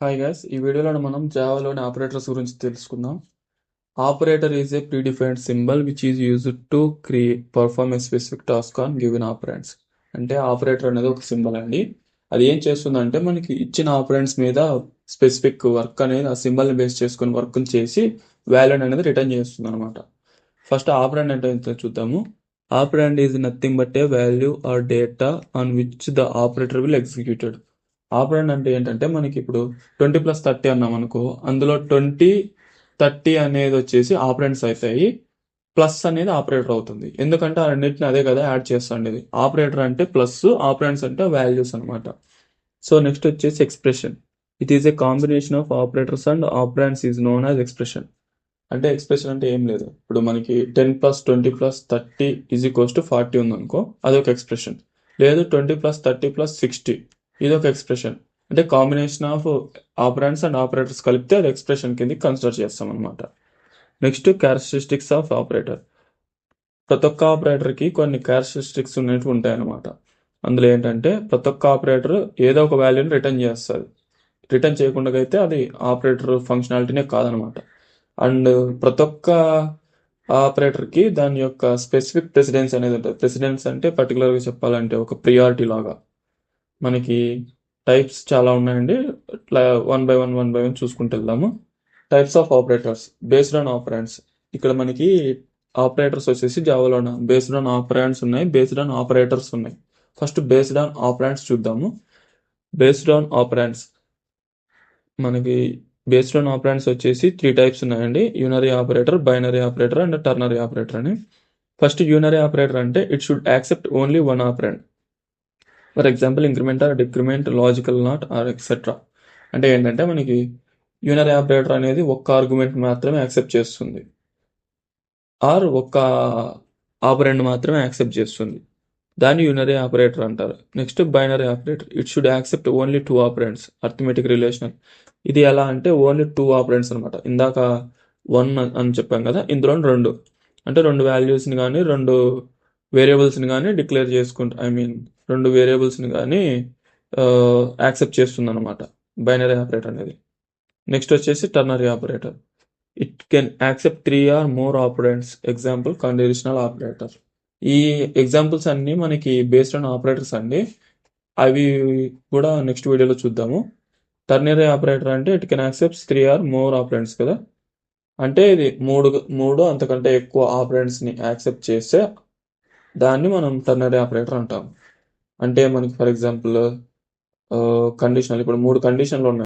Hi guys, ఈ వీడియోలో మనం జావాలోని ఆపరేటర్స్ గురించి తెలుసుకుందాం. Operator is a predefined symbol which is used to perform A specific task on given operands. అంటే operator అనేది ఒక సింబల్ అండి. అది ఏం చేస్తుందంటే మనకి ఇచ్చిన ఆపరెంట్స్ మీద స్పెసిఫిక్ వర్క్ అనేది ఆ సింబల్ని బేస్ చేసుకుని వర్క్ చేసి వాల్యూని అనేది రిటర్న్ చేస్తుంది అనమాట. ఫస్ట్ ఆపరెంట్ అంటే ఏంటో చూద్దాము. Operand is nothing but a value or data on which the operator will executed. Operand అంటే ఏంటంటే మనకి ఇప్పుడు 20+30 అన్నాం అనుకో, అందులో 20, 30 అనేది వచ్చేసి ఆపరెంట్స్ అవుతాయి. ప్లస్ అనేది ఆపరేటర్ అవుతుంది, ఎందుకంటే ఆ రెండింటిని అదే కదా యాడ్ చేస్తుండేది. ఆపరేటర్ అంటే ప్లస్, ఆపరెంట్స్ అంటే వాల్యూస్ అనమాట. సో నెక్స్ట్ వచ్చేసి expression. It is a combination of operators and operands is known as expression. అంటే ఎక్స్ప్రెషన్ అంటే ఏం లేదు, ఇప్పుడు మనకి 10+20+30 = 40 ఉందనుకో, అదొక ఎక్స్ప్రెషన్. లేదు 20+30+60, ఇదొక ఎక్స్ప్రెషన్. అంటే combination of operands and operators కలిపితే అది ఎక్స్ప్రెషన్ కింద కన్సిడర్ చేస్తాం అనమాట. Next characteristics of operator. ప్రతి ఒక్క ఆపరేటర్కి కొన్ని క్యారెక్టరిస్టిక్స్ ఉన్నట్టు ఉంటాయన్నమాట. అందులో ఏంటంటే ప్రతి ఒక్క ఆపరేటర్ ఏదో ఒక వాల్యూని రిటర్న్ చేస్తుంది. రిటర్న్ చేయకుండా అయితే అది ఆపరేటర్ ఫంక్షనాలిటీనే కాదనమాట. అండ్ ప్రతి ఒక్క ఆపరేటర్కి దాని యొక్క స్పెసిఫిక్ ప్రెసిడెన్స్ అనేది ఉంటుంది. ప్రెసిడెన్స్ అంటే పర్టికులర్గా చెప్పాలంటే ఒక ప్రియారిటీ లాగా. మనకి టైప్స్ చాలా ఉన్నాయండి, ఇట్లా వన్ బై వన్ చూసుకుంటూ వెళ్దాము. Types of operators based on operands. ఇక్కడ మనకి ఆపరేటర్స్ వచ్చేసి జావాలో బేస్డ్ ఆన్ ఆపరెంట్స్ ఉన్నాయి, బేస్డ్ ఆన్ ఆపరేటర్స్ ఉన్నాయి. ఫస్ట్ బేస్డ్ ఆన్ ఆపరెంట్స్ చూద్దాము. బేస్డ్ ఆన్ ఆపరెంట్స్ మనకి బేస్డ్ ఆన్ ఆపరెంట్స్ వచ్చేసి 3 టైప్స్ ఉన్నాయండి: unary operator, binary operator and ternary operator అని. ఫస్ట్ యూనరీ ఆపరేటర్ అంటే it should accept only one operand. For example increment or decrement, logical not or etcetera. అంటే ఏంటంటే మనకి unary operator అనేది ఒక్క argument మాత్రమే యాక్సెప్ట్ చేస్తుంది, ఆర్ ఒక్క ఆపరెంట్ మాత్రమే యాక్సెప్ట్ చేస్తుంది. దాన్ని యూనరీ ఆపరేటర్ అంటారు. Next binary operator. It should accept only 2 operands, arithmetic relational. ఇది ఎలా అంటే ఓన్లీ 2 ఆపరెంట్స్ అనమాట. ఇందాక 1 అని చెప్పాం కదా, ఇందులో 2 అంటే 2 వాల్యూస్ని కానీ 2 వేరియబుల్స్ని కానీ డిక్లేర్ చేసుకుంటా, ఐ మీన్ 2 వేరియబుల్స్ని కానీ యాక్సెప్ట్ చేస్తుంది అనమాట బైనరీ ఆపరేటర్ అనేది. నెక్స్ట్ వచ్చేసి ternary operator. It can accept 3 or more operands, example conditional operator. ఈ ఎగ్జాంపుల్స్ అన్నీ మనకి బేస్డ్ ఆన్ ఆపరేటర్స్ అండి. అవి కూడా నెక్స్ట్ వీడియోలో చూద్దాము. టర్నరీ ఆపరేటర్ అంటే it can accepts 3 or more operands కదా, అంటే ఇది మూడు అంతకంటే ఎక్కువ ఆపరెంట్స్ని యాక్సెప్ట్ చేస్తే దాన్ని మనం టర్నరీ ఆపరేటర్ అంటాం. అంటే మనకి ఫర్ ఎగ్జాంపుల్ కండిషనల్, ఇప్పుడు 3 కండిషన్లు ఉన్నాయి.